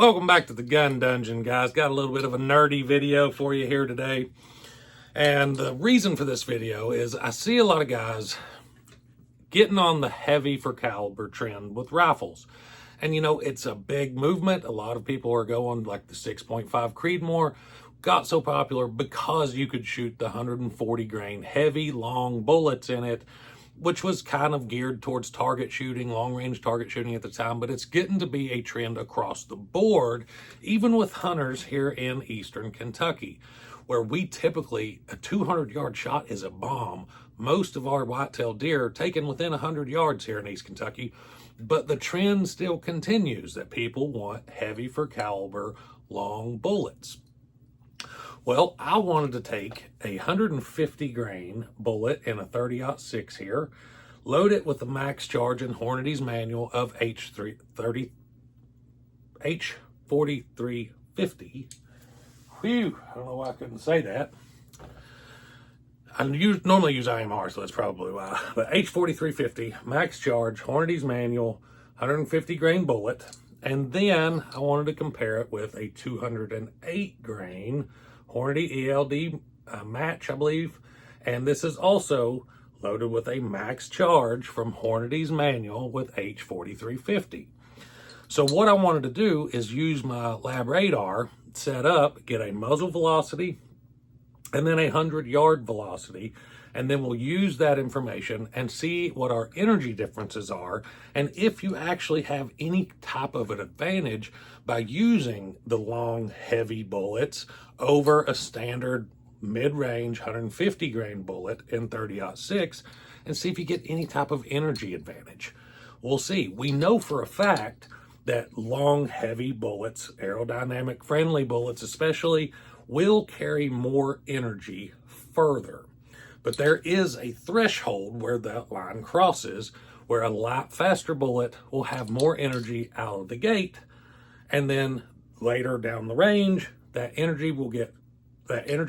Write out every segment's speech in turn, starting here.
Welcome back to the Gun Dungeon, guys. Got a little bit of a nerdy video for you here today. And the reason for this video is I see a lot of guys getting on the heavy for caliber trend with rifles. And you know, it's a big movement. A lot of people are going like the 6.5 Creedmoor got so popular because you could shoot the 140 grain heavy long bullets in it, which was kind of geared towards target shooting, long range target shooting at the time, but it's getting to be a trend across the board, even with hunters here in Eastern Kentucky, where we typically, a 200-yard shot is a bomb. Most of our whitetail deer are taken within 100 yards here in East Kentucky, but the trend still continues that people want heavy for caliber long bullets. Well, I wanted to take a 150 grain bullet in a 30-06 here, load it with the max charge and Hornady's manual of H4350. Whew, I don't know why I couldn't say that. I normally use IMR, so that's probably why. But H4350, max charge, Hornady's manual, 150 grain bullet. And then I wanted to compare it with a 208 grain Hornady ELD match, I believe. And this is also loaded with a max charge from Hornady's manual with H4350. So what I wanted to do is use my Labradar set up, get a muzzle velocity, and then a 100-yard velocity. And then we'll use that information and see what our energy differences are, and if you actually have any type of an advantage by using the long, heavy bullets over a standard mid-range 150 grain bullet in 30-06, and see if you get any type of energy advantage. We'll see. We know for a fact that long, heavy bullets, aerodynamic friendly bullets especially, will carry more energy further. But there is a threshold where that line crosses, where a light, faster bullet will have more energy out of the gate, and then later down the range, that energy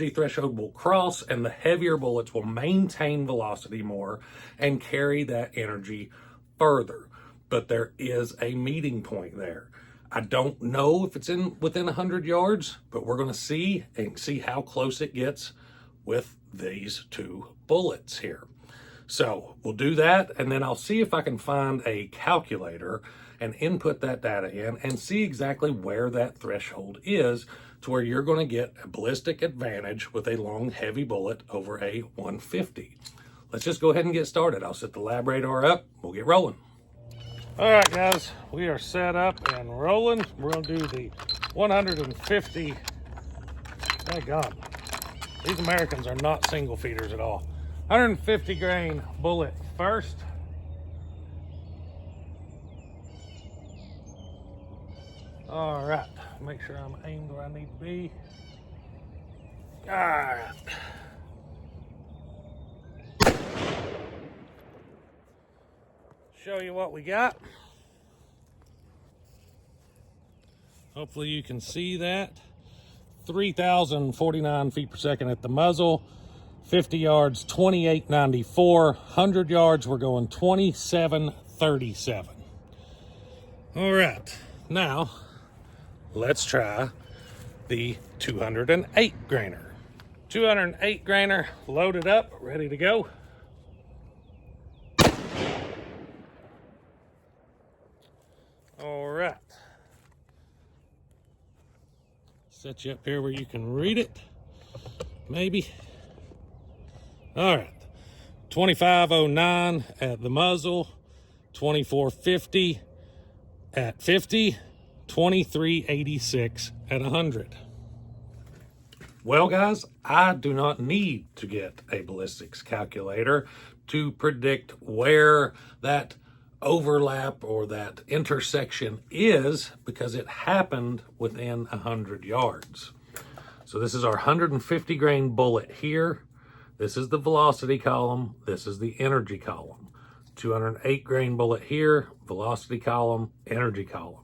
threshold will cross, and the heavier bullets will maintain velocity more and carry that energy further. But there is a meeting point there. I don't know if it's within 100 yards, but we're going to see and see how close it gets with these two bullets here. So we'll do that, and then I'll see if I can find a calculator and input that data in and see exactly where that threshold is to where you're going to get a ballistic advantage with a long, heavy bullet over a 150. Let's just go ahead and get started. I'll set the Labradar up. We'll get rolling. All right, guys, we are set up and rolling. We're going to do the 150. Thank God. These Americans are not single feeders at all. 150 grain bullet first. All right, make sure I'm aimed where I need to be. All right. Show you what we got. Hopefully you can see that. 3,049 feet per second at the muzzle, 50 yards, 28.94, 100 yards, we're going 27.37. All right, now let's try the 208 grainer. 208 grainer loaded up, ready to go. All right. Set you up here where you can read it, maybe. All right, 25.09 at the muzzle, 24.50 at 50, 23.86 at 100. Well, guys, I do not need to get a ballistics calculator to predict where that overlap or that intersection is, because it happened within 100 yards. So this is our 150 grain bullet here. This is the velocity column. This is the energy column. 208 grain bullet here, velocity column, energy column.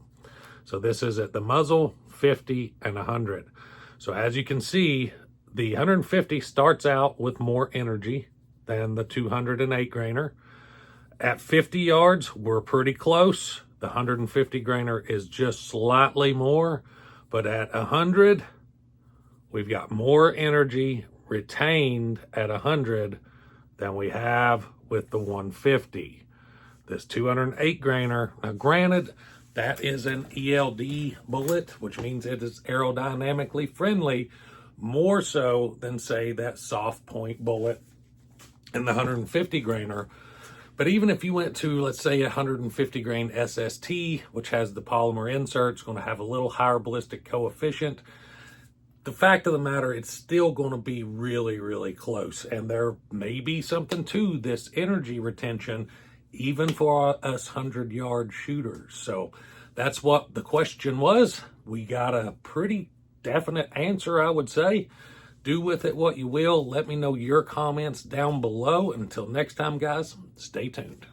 So this is at the muzzle, 50 and 100. So as you can see, the 150 starts out with more energy than the 208 grainer. At 50 yards, we're pretty close. The 150 grainer is just slightly more, but at 100, we've got more energy retained at 100 than we have with the 150. This 208 grainer, now granted, that is an ELD bullet, which means it is aerodynamically friendly, more so than, say, that soft point bullet in the 150 grainer. But even if you went to, let's say, a 150 grain SST, which has the polymer insert, it's going to have a little higher ballistic coefficient. The fact of the matter, it's still going to be really, really close. And there may be something to this energy retention, even for us 100-yard shooters. So that's what the question was. We got a pretty definite answer, I would say. Do with it what you will. Let me know your comments down below. Until next time, guys, stay tuned.